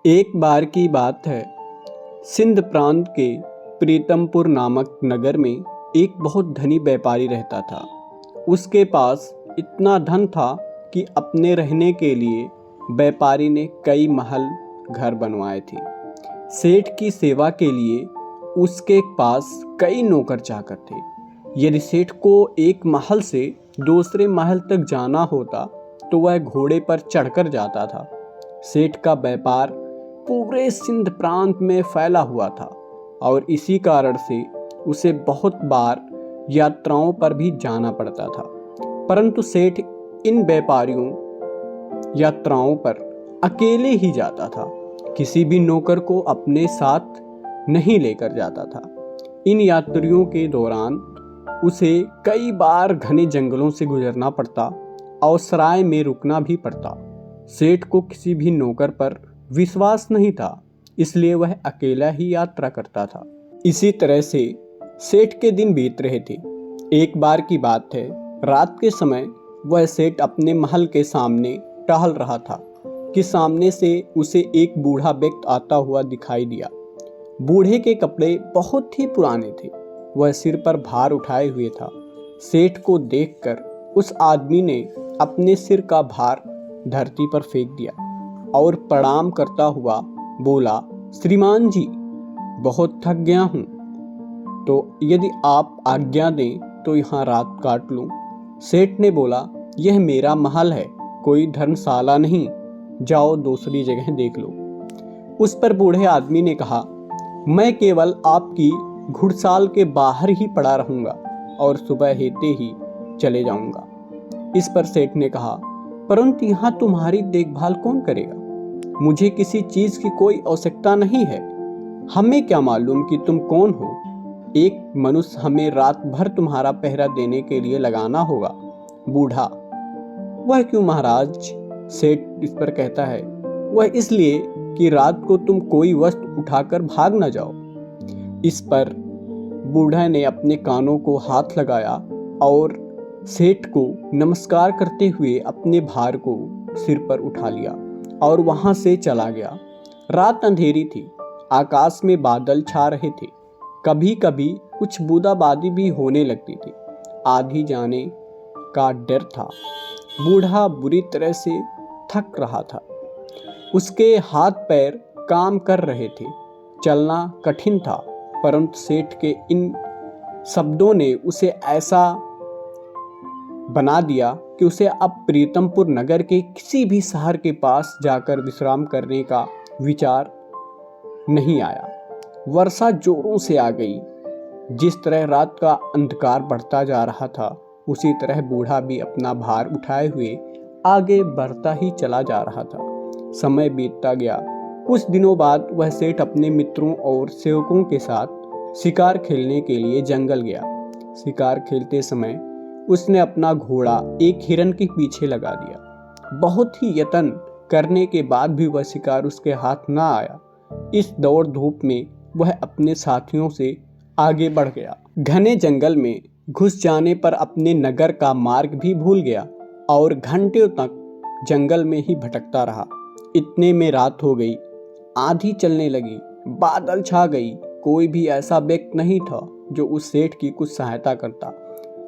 एक बार की बात है। सिंध प्रांत के प्रीतमपुर नामक नगर में एक बहुत धनी व्यापारी रहता था। उसके पास इतना धन था कि अपने रहने के लिए व्यापारी ने कई महल घर बनवाए थे। सेठ की सेवा के लिए उसके पास कई नौकर चाकर थे। यदि सेठ को एक महल से दूसरे महल तक जाना होता तो वह घोड़े पर चढ़कर जाता था। सेठ का व्यापार पूरे सिंध प्रांत में फैला हुआ था और इसी कारण से उसे बहुत बार यात्राओं पर भी जाना पड़ता था। परंतु सेठ इन व्यापारियों यात्राओं पर अकेले ही जाता था, किसी भी नौकर को अपने साथ नहीं लेकर जाता था। इन यात्रियों के दौरान उसे कई बार घने जंगलों से गुजरना पड़ता और सराय में रुकना भी पड़ता। सेठ को किसी भी नौकर पर विश्वास नहीं था, इसलिए वह अकेला ही यात्रा करता था। इसी तरह से सेठ के दिन बीत रहे थे। एक बार की बात है, रात के समय वह सेठ अपने महल के सामने टहल रहा था कि सामने से उसे एक बूढ़ा व्यक्ति आता हुआ दिखाई दिया। बूढ़े के कपड़े बहुत ही पुराने थे, वह सिर पर भार उठाए हुए था। सेठ को देखकर उस आदमी ने अपने सिर का भार धरती पर फेंक दिया और प्रणाम करता हुआ बोला, श्रीमान जी, बहुत थक गया हूँ, तो यदि आप आज्ञा दें तो यहाँ रात काट लूँ। सेठ ने बोला, यह मेरा महल है, कोई धर्मशाला नहीं, जाओ दूसरी जगह देख लो। उस पर बूढ़े आदमी ने कहा, मैं केवल आपकी घुड़साल के बाहर ही पड़ा रहूंगा और सुबह हेते ही चले जाऊंगा। इस पर सेठ ने कहा, परंतु यहाँ तुम्हारी देखभाल कौन करेगा? मुझे किसी चीज की कोई आवश्यकता नहीं है। हमें क्या मालूम कि तुम कौन हो? एक मनुष्य हमें रात भर तुम्हारा पहरा देने के लिए लगाना होगा। बूढ़ा, वह क्यों महाराज? सेठ इस पर कहता है, वह इसलिए कि रात को तुम कोई वस्तु उठाकर भाग न जाओ। इस पर बूढ़ा ने अपने कानों को हाथ लगाया और सेठ को नमस्कार करते हुए अपने भार को सिर पर उठा लिया और वहां से चला गया। रात अंधेरी थी, आकाश में बादल छा रहे थे, कभी कभी कुछ बूंदाबांदी भी होने लगती थी। आंधी जाने का डर था। बूढ़ा बुरी तरह से थक रहा था, उसके हाथ पैर काम कर रहे थे, चलना कठिन था। परंतु सेठ के इन शब्दों ने उसे ऐसा बना दिया कि उसे अब प्रीतमपुर नगर के किसी भी शहर के पास जाकर विश्राम करने का विचार नहीं आया। वर्षा जोरों से आ गई। जिस तरह रात का अंधकार बढ़ता जा रहा था, उसी तरह बूढ़ा भी अपना भार उठाए हुए आगे बढ़ता ही चला जा रहा था। समय बीतता गया। कुछ दिनों बाद वह सेठ अपने मित्रों और सेवकों के साथ शिकार खेलने के लिए जंगल गया। शिकार खेलते समय उसने अपना घोड़ा एक हिरन के पीछे लगा दिया। बहुत ही यत्न करने के बाद भी वह शिकार उसके हाथ ना आया। इस दौड़ धूप में वह अपने साथियों से आगे बढ़ गया। घने जंगल में घुस जाने पर अपने नगर का मार्ग भी भूल गया और घंटों तक जंगल में ही भटकता रहा। इतने में रात हो गई, आंधी चलने लगी, बादल छा गई। कोई भी ऐसा व्यक्ति नहीं था जो उस सेठ की कुछ सहायता करता।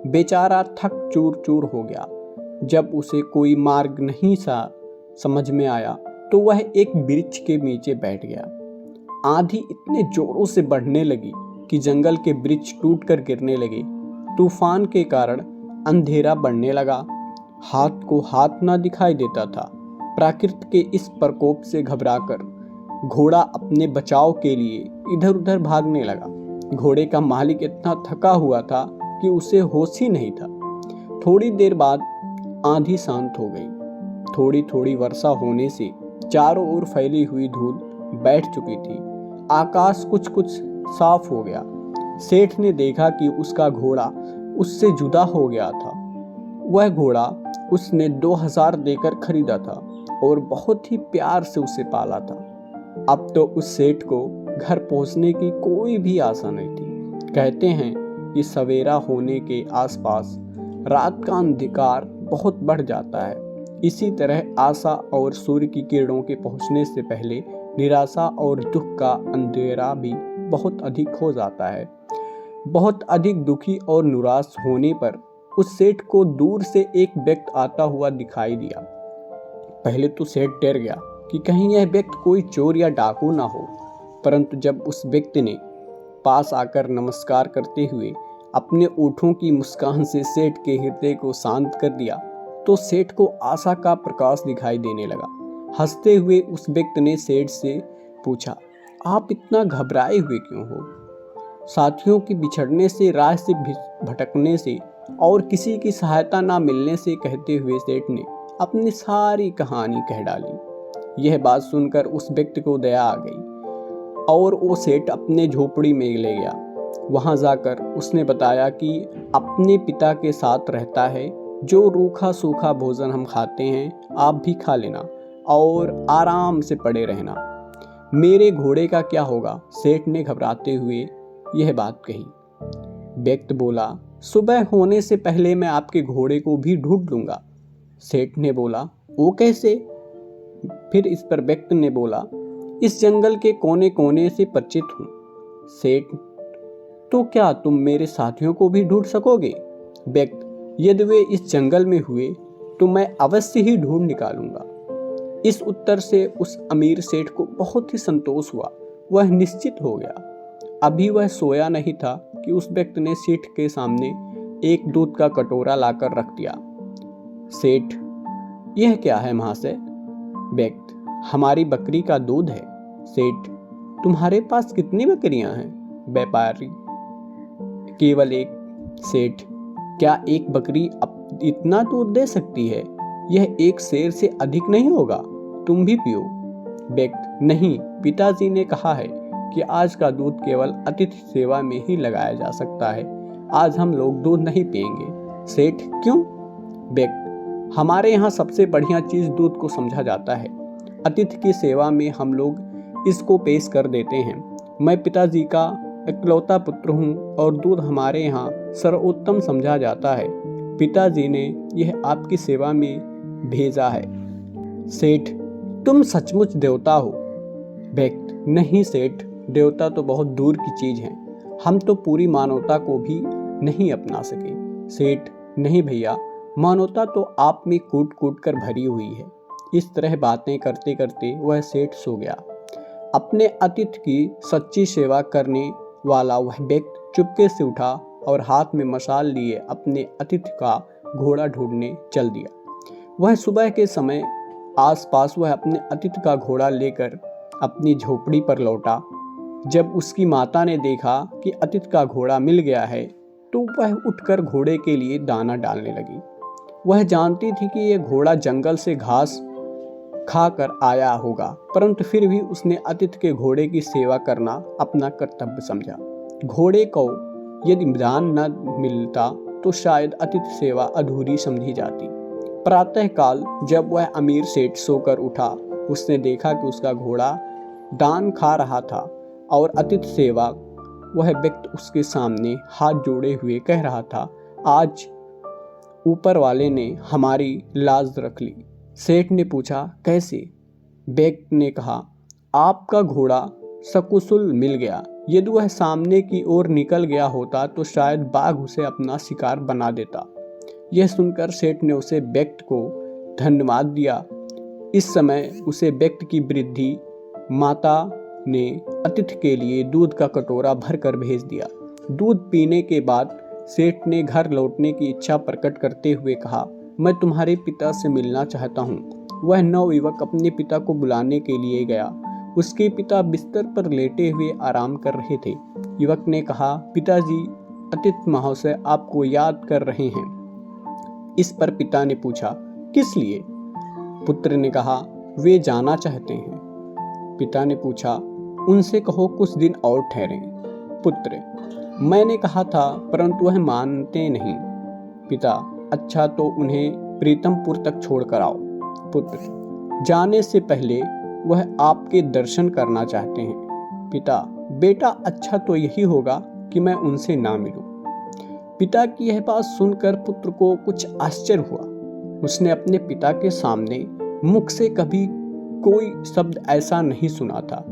बेचारा थक चूर चूर हो गया। जब उसे कोई मार्ग नहीं सा समझ में आया तो वह एक वृक्ष के नीचे बैठ गया। आंधी इतने जोरों से बढ़ने लगी कि जंगल के वृक्ष टूटकर गिरने लगे। तूफान के कारण अंधेरा बढ़ने लगा। हाथ को हाथ ना दिखाई देता था। प्रकृति के इस प्रकोप से घबराकर घोड़ा अपने बचाव के लिए इधर उधर भागने लगा। घोड़े का मालिक इतना थका हुआ था कि उसे होश ही नहीं था। थोड़ी देर बाद आंधी शांत हो गई। थोड़ी थोड़ी वर्षा होने से चारों ओर फैली हुई धूल बैठ चुकी थी। आकाश कुछ कुछ साफ हो गया। सेठ ने देखा कि उसका घोड़ा उससे जुदा हो गया था। वह घोड़ा उसने 2000 देकर खरीदा था और बहुत ही प्यार से उसे पाला था। अब तो उस सेठ को घर पहुंचने की कोई भी आशा नहीं थी। कहते हैं कि सवेरा होने के आसपास रात का अंधकार बहुत बढ़ जाता है। इसी तरह आशा और सूर्य की किरणों के पहुंचने से पहले निराशा और दुख का अंधेरा भी बहुत अधिक हो जाता है। बहुत अधिक दुखी और निराश होने पर उस सेठ को दूर से एक व्यक्ति आता हुआ दिखाई दिया। पहले तो सेठ डर गया कि कहीं यह व्यक्ति कोई चोर या डाकू ना हो, परंतु जब उस व्यक्ति ने पास आकर नमस्कार करते हुए अपने ओठों की मुस्कान से सेठ के हृदय को शांत कर दिया, तो सेठ को आशा का प्रकाश दिखाई देने लगा। हंसते हुए उस व्यक्ति ने सेठ से पूछा, आप इतना घबराए हुए क्यों हो? साथियों के बिछड़ने से, राह से भटकने से और किसी की सहायता ना मिलने से कहते हुए सेठ ने अपनी सारी कहानी कह डाली। यह बात सुनकर उस व्यक्ति को दया आ गई और वो सेठ अपने झोपड़ी में ले गया। वहां जाकर उसने बताया कि अपने पिता के साथ रहता है, जो रूखा सूखा भोजन हम खाते हैं आप भी खा लेना और आराम से पड़े रहना। मेरे घोड़े का क्या होगा? सेठ ने घबराते हुए यह बात कही। व्यक्ति बोला, सुबह होने से पहले मैं आपके घोड़े को भी ढूंढ लूंगा। सेठ ने बोला, वो कैसे? फिर इस पर व्यक्ति ने बोला, इस जंगल के कोने कोने से परिचित हूं। सेठ, तो क्या तुम मेरे साथियों को भी ढूंढ सकोगे? व्यक्ति, यदि वे इस जंगल में हुए तो मैं अवश्य ही ढूंढ निकालूंगा। इस उत्तर से उस अमीर सेठ को बहुत ही संतोष हुआ। वह निश्चित हो गया। अभी वह सोया नहीं था कि उस व्यक्ति ने सेठ के सामने एक दूध का कटोरा लाकर रख दिया। सेठ, यह क्या है महाशय? व्यक्ति, हमारी बकरी का दूध है। सेठ, तुम्हारे पास कितनी बकरियां हैं? व्यापारी, केवल एक। सेठ, क्या एक बकरी अब इतना दूध दे सकती है? यह एक शेर से अधिक नहीं होगा, तुम भी पियो। व्यक्ति, नहीं, पिताजी ने कहा है कि आज का दूध केवल अतिथि सेवा में ही लगाया जा सकता है। आज हम लोग दूध नहीं पिएंगे। सेठ, क्यों? व्यक्ति, हमारे यहाँ सबसे बढ़िया चीज दूध को समझा जाता है। अतिथि की सेवा में हम लोग इसको पेश कर देते हैं। मैं पिताजी का इकलौता पुत्र हूँ और दूध हमारे यहाँ सर्वोत्तम समझा जाता है। पिताजी ने यह आपकी सेवा में भेजा है। सेठ, तुम सचमुच देवता हो? व्यक्ति, नहीं सेठ, देवता तो बहुत दूर की चीज है। हम तो पूरी मानवता को भी नहीं अपना सके। सेठ, नहीं भैया, मानवता तो आप में कूट कूट कर भरी हुई है। इस तरह बातें करते करते वह सेठ सो गया। अपने अतिथि की सच्ची सेवा करने वाला वह व्यक्ति चुपके से उठा और हाथ में मशाल लिए अपने अतिथि का घोड़ा ढूंढने चल दिया। वह सुबह के समय आसपास वह अपने अतिथि का घोड़ा लेकर अपनी झोपड़ी पर लौटा। जब उसकी माता ने देखा कि अतिथि का घोड़ा मिल गया है तो वह उठकर घोड़े के लिए दाना डालने लगी। वह जानती थी कि यह घोड़ा जंगल से घास खाकर आया होगा, परंतु फिर भी उसने अतिथि के घोड़े की सेवा करना अपना कर्तव्य समझा। घोड़े को यदि दान न मिलता तो शायद अतिथि सेवा अधूरी समझी जाती। प्रातःकाल जब वह अमीर सेठ सोकर उठा, उसने देखा कि उसका घोड़ा दान खा रहा था और अतिथि सेवा वह व्यक्ति उसके सामने हाथ जोड़े हुए कह रहा था, आज ऊपर वाले ने हमारी लाज रख ली। सेठ ने पूछा, कैसे? व्यक्ति ने कहा, आपका घोड़ा सकुशल मिल गया। यदि वह सामने की ओर निकल गया होता तो शायद बाघ उसे अपना शिकार बना देता। यह सुनकर सेठ ने उसे व्यक्ति को धन्यवाद दिया। इस समय उसे व्यक्ति की वृद्धि माता ने अतिथि के लिए दूध का कटोरा भरकर भेज दिया। दूध पीने के बाद सेठ ने घर लौटने की इच्छा प्रकट करते हुए कहा, मैं तुम्हारे पिता से मिलना चाहता हूँ। वह नवयुवक अपने पिता को बुलाने के लिए गया। उसके पिता बिस्तर पर लेटे हुए आराम कर रहे थे। युवक ने कहा, पिताजी, अतिथि महोदय आपको याद कर रहे हैं। इस पर पिता ने पूछा, किस लिए? पुत्र ने कहा, वे जाना चाहते हैं। पिता ने पूछा, उनसे कहो कुछ दिन और ठहरें। पुत्र, मैंने कहा था परंतु वह मानते नहीं। पिता, अच्छा तो उन्हें प्रीतमपुर तक छोड़कर आओ। पुत्र, जाने से पहले वह आपके दर्शन करना चाहते हैं। पिता, बेटा, अच्छा तो यही होगा कि मैं उनसे ना मिलूं। पिता की यह बात सुनकर पुत्र को कुछ आश्चर्य हुआ। उसने अपने पिता के सामने मुख से कभी कोई शब्द ऐसा नहीं सुना था।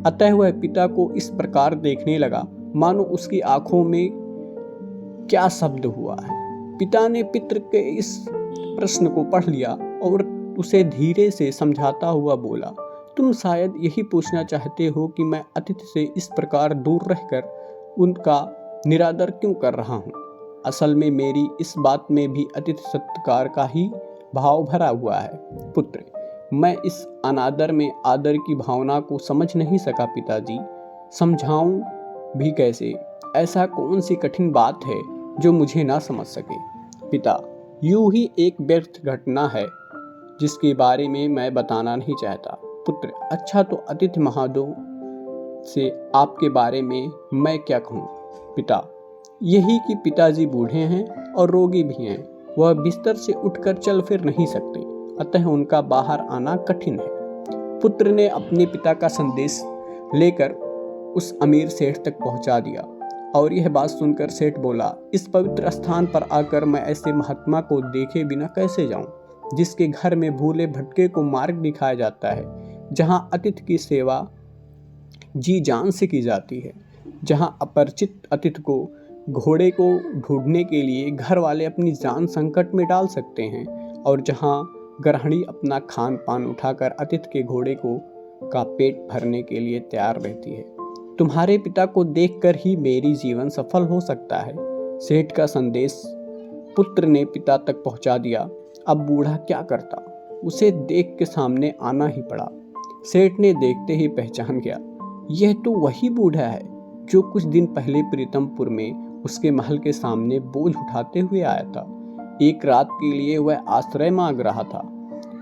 अतः वह पिता को इस प्रकार देखने लगा मानो उसकी आंखों में क्या शब्द हुआ है। पिता ने पितृ के इस प्रश्न को पढ़ लिया और उसे धीरे से समझाता हुआ बोला, तुम शायद यही पूछना चाहते हो कि मैं अतिथि से इस प्रकार दूर रहकर उनका निरादर क्यों कर रहा हूँ। असल में मेरी इस बात में भी अतिथि सत्कार का ही भाव भरा हुआ है। पुत्र, मैं इस अनादर में आदर की भावना को समझ नहीं सका पिताजी। समझाऊं भी कैसे? ऐसा कौन सी कठिन बात है जो मुझे ना समझ सके। पिता, यूं ही एक व्यर्थ घटना है जिसके बारे में मैं बताना नहीं चाहता। पुत्र, अच्छा तो अतिथि महोदय से आपके बारे में मैं क्या कहूँ। पिता, यही कि पिताजी बूढ़े हैं और रोगी भी हैं। वह बिस्तर से उठकर चल फिर नहीं सकते, अतः उनका बाहर आना कठिन है। पुत्र ने अपने पिता का संदेश लेकर उस अमीर सेठ तक पहुंचा दिया और यह बात सुनकर सेठ बोला, इस पवित्र स्थान पर आकर मैं ऐसे महात्मा को देखे बिना कैसे जाऊं, जिसके घर में भूले भटके को मार्ग दिखाया जाता है, जहां अतिथि की सेवा जी जान से की जाती है, जहां अपरिचित अतिथि को घोड़े को ढूंढने के लिए घर वाले अपनी जान संकट में डाल सकते हैं, और जहां गृहिणी अपना खान पान उठाकर अतिथि के घोड़े का पेट भरने के लिए तैयार रहती है। तुम्हारे पिता को देखकर ही मेरी जीवन सफल हो सकता है। सेठ का संदेश पुत्र ने पिता तक पहुंचा दिया। अब बूढ़ा क्या करता, उसे देख के सामने आना ही पड़ा। सेठ ने देखते ही पहचान गया, यह तो वही बूढ़ा है जो कुछ दिन पहले प्रीतमपुर में उसके महल के सामने बोझ उठाते हुए आया था। एक रात के लिए वह आश्रय मांग रहा था।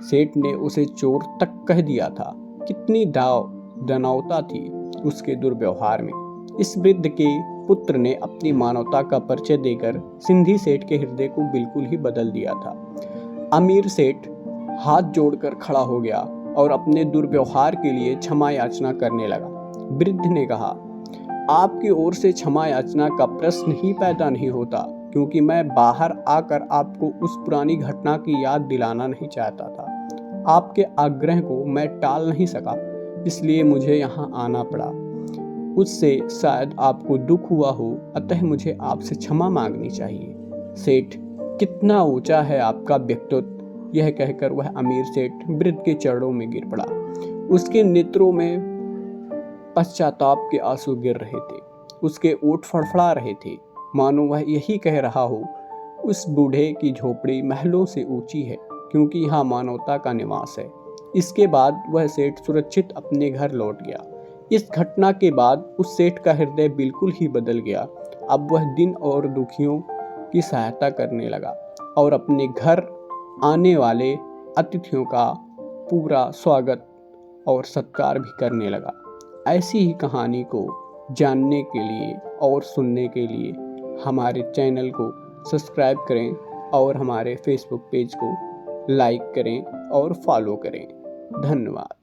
सेठ ने उसे चोर तक कह दिया था। कितनी दानवता थी उसके दुर्व्यवहार में। इस वृद्ध के पुत्र ने अपनी मानवता का परिचय देकर सिंधी सेठ के हृदय को बिल्कुल ही बदल दिया था। अमीर सेठ हाथ जोड़कर खड़ा हो गया और अपने दुर्व्यवहार के लिए क्षमा याचना करने लगा। वृद्ध ने कहा, आपकी ओर से क्षमा याचना का प्रश्न ही पैदा नहीं होता, क्योंकि मैं बाहर आकर आपको उस पुरानी घटना की याद दिलाना नहीं चाहता था। आपके आग्रह को मैं टाल नहीं सका, इसलिए मुझे यहाँ आना पड़ा। उससे शायद आपको दुख हुआ हो, अतः मुझे आपसे क्षमा मांगनी चाहिए। सेठ, कितना ऊंचा है आपका व्यक्तित्व। यह कहकर वह अमीर सेठ वृद्ध के चरणों में गिर पड़ा। उसके नेत्रों में पश्चाताप के आंसू गिर रहे थे। उसके ओठ फड़फड़ा रहे थे, मानो वह यही कह रहा हो, उस बूढ़े की झोपड़ी महलों से ऊंची है, क्योंकि यहाँ मानवता का निवास है। इसके बाद वह सेठ सुरक्षित अपने घर लौट गया। इस घटना के बाद उस सेठ का हृदय बिल्कुल ही बदल गया। अब वह दिन और दुखियों की सहायता करने लगा और अपने घर आने वाले अतिथियों का पूरा स्वागत और सत्कार भी करने लगा। ऐसी ही कहानी को जानने के लिए और सुनने के लिए हमारे चैनल को सब्सक्राइब करें और हमारे फेसबुक पेज को लाइक करें और फॉलो करें। धन्यवाद।